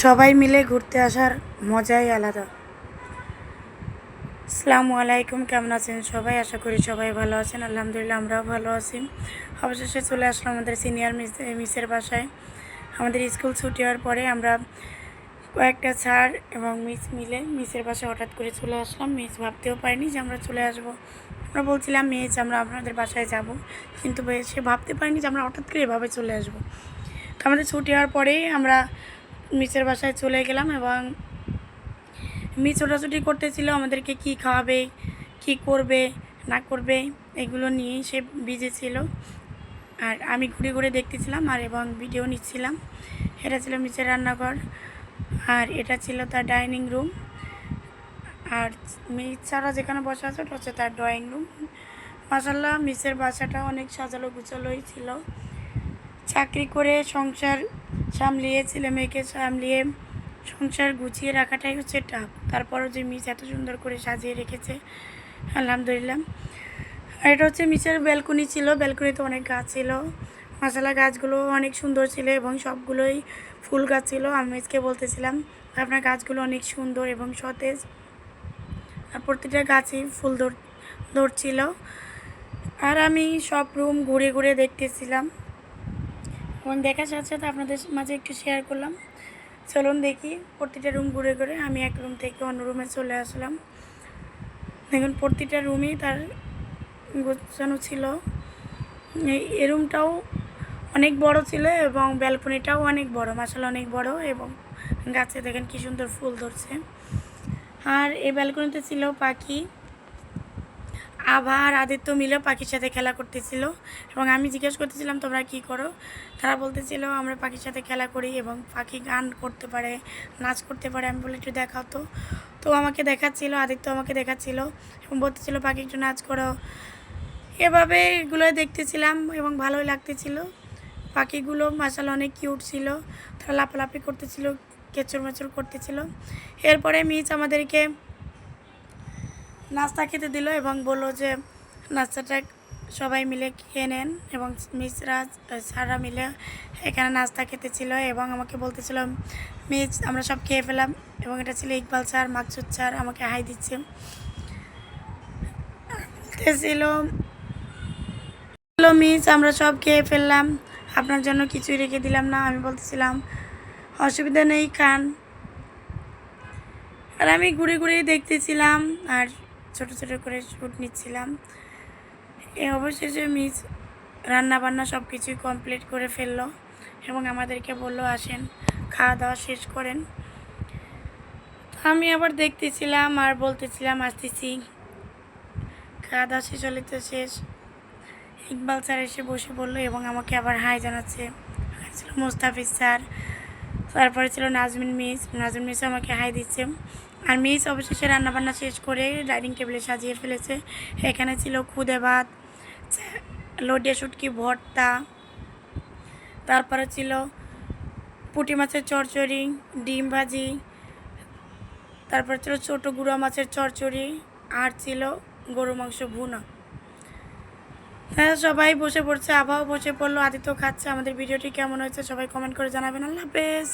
সবাই মিলে ঘুরতে আসার মজাই আলাদা। আসসালামু আলাইকুম, কেমন আছেন সবাই? আশা করি সবাই ভালো আছেন। আলহামদুলিল্লাহ আমরাও ভালো আছি। অবশেষে চলে আসলাম আমাদের সিনিয়র মিসের বাসায়। আমাদের স্কুল ছুটি হওয়ার পরে আমরা কয়েকটা স্যার এবং মিস মিলে মিসের বাসায় হঠাৎ করে চলে আসলাম। মিস ভাবতেও পারিনি যে আমরা চলে আসব। আমরা বলছিলাম মিস আমরা আপনাদের বাসায় যাব, কিন্তু সে ভাবতে পারিনি যে আমরা হঠাৎ করে এভাবে চলে আসব। তো আমাদের ছুটি হওয়ার পরেই আমরা মিসের বাসায় চলে গেলাম এবং মিস ছোটাছুটি করতেছিল আমাদেরকে কি খাওয়াবে, কি করবে না করবে এগুলো নিয়েই সে বিজি ছিল। আর আমি ঘুরে ঘুরে দেখতেছিলাম আর এবং ভিডিও নিচ্ছিলাম। এটা ছিল মিসের রান্নাঘর আর এটা ছিল তার ডাইনিং রুম। আর মিস ছাড়া যেখানে বসা আছে ওটা হচ্ছে তার ড্রয়িং রুম। মাশাআল্লাহ মিসের বাসাটা অনেক সাজালো গুছালোই ছিল। চাকরি করে সংসার সামলিয়ে ছেলে মেয়েকে সামলিয়ে সংসার গুছিয়ে রাখাটাই হচ্ছে টাফ। তারপরও যে মিস এত সুন্দর করে সাজিয়ে রেখেছে, আলহামদুলিল্লাহ। আর এটা হচ্ছে মিসের ব্যালকনি ছিল। ব্যালকনিতে অনেক গাছ ছিল। মাশাআল্লাহ গাছগুলো অনেক সুন্দর ছিল এবং সবগুলোই ফুল গাছ ছিল। আমি মিসকে বলতেছিলাম আপনার গাছগুলো অনেক সুন্দর এবং সতেজ, আর প্রতিটা গাছই ফুল ধরছিল। আর আমি সব রুম ঘুরে ঘুরে দেখতেছিলাম এবং দেখার সাথে সাথে আপনাদের মাঝে একটু শেয়ার করলাম। চলুন দেখি। প্রতিটা রুম ঘুরে ঘুরে আমি এক রুম থেকে অন্য রুমে চলে আসলাম। দেখুন প্রতিটা রুমই তার গোছানো ছিল। এই রুমটাও অনেক বড় ছিল এবং ব্যালকনিটাও অনেক বড়, মাশাআল্লাহ অনেক বড়। এবং গাছে দেখেন কি সুন্দর ফুল ধরছে। আর এই ব্যালকনিতে ছিল পাখি। আভা আর আদিত্য মিলে পাখির সাথে খেলা করতেছিল এবং আমি জিজ্ঞেস করতেছিলাম তোমরা কি করো। তারা বলতেছিল আমরা পাখির সাথে খেলা করি এবং পাখি গান করতে পারে, নাচ করতে পারে। আমি বলি একটু দেখাও তো। তো আমাকে দেখাচ্ছিল, আদিত্য আমাকে দেখাচ্ছিল এবং বলতেছিল পাখি একটু নাচ করো। এভাবে এগুলো দেখতেছিলাম এবং ভালোই লাগতেছিল। পাখিগুলো মাশাআল্লাহ অনেক কিউট ছিল। তারা লাফালাফি করতেছিল, কেচর মেচর করতেছিল। এরপরে মিস আমাদেরকে নাস্তা খেতে দিল এবং বললো যে নাস্তাটা সবাই মিলে খেয়ে নেন। এবং মিসরা স্যাররা মিলে এখানে নাস্তা খেতে ছিল এবং আমাকে বলতেছিল মিস আমরা সব খেয়ে ফেলাম। এবং এটা ছিল ইকবাল স্যার, মাকসুদ স্যার আমাকে হাই দিচ্ছে। বলতেছিল মিস আমরা সব খেয়ে ফেললাম, আপনার জন্য কিছুই রেখে দিলাম না। আমি বলতেছিলাম অসুবিধা নেই, খান। আর আমি ঘুরে ঘুরে দেখতেছিলাম আর ছোট ছোট করে শ্যুট নিচ্ছিলাম। অবশেষে মিস রান্না বান্না সব কিছুই কমপ্লিট করে ফেললো এবং আমাদেরকে বললো আসেন খাওয়া দাওয়া শেষ করেন। আমি আবার দেখতেছিলাম আর বলতেছিলাম আসতেছি। খাওয়া দাওয়া শেষ হলে তো শেষ। ইকবাল স্যার এসে বসে পড়লো এবং আমাকে আবার হাই জানাচ্ছে। ছিল মোস্তাফিজ স্যার, তারপরে ছিল নাজমিন মিস আমাকে হাই দিচ্ছে। আর মিস অবশেষে রান্নাবান্না শেষ করে ডাইনিং টেবিলে সাজিয়ে ফেলেছে। এখানে ছিল খুদে ভাত, লোডে শুটকি ভর্তা, তারপরে ছিল পুঁটি মাছের চচ্চড়ি, ডিম ভাজি, তারপরে ছিল ছোটো গুঁড়া মাছের চচ্চড়ি, আর ছিল গরু মাংস ভুনা। হ্যাঁ সবাই বসে পড়ছে, আবহাওয়া বসে পড়লো, আদিত্য খাচ্ছে। আমাদের ভিডিওটি কেমন হয়েছে সবাই কমেন্ট করে জানাবেন। আল্লাহ হাফেজ।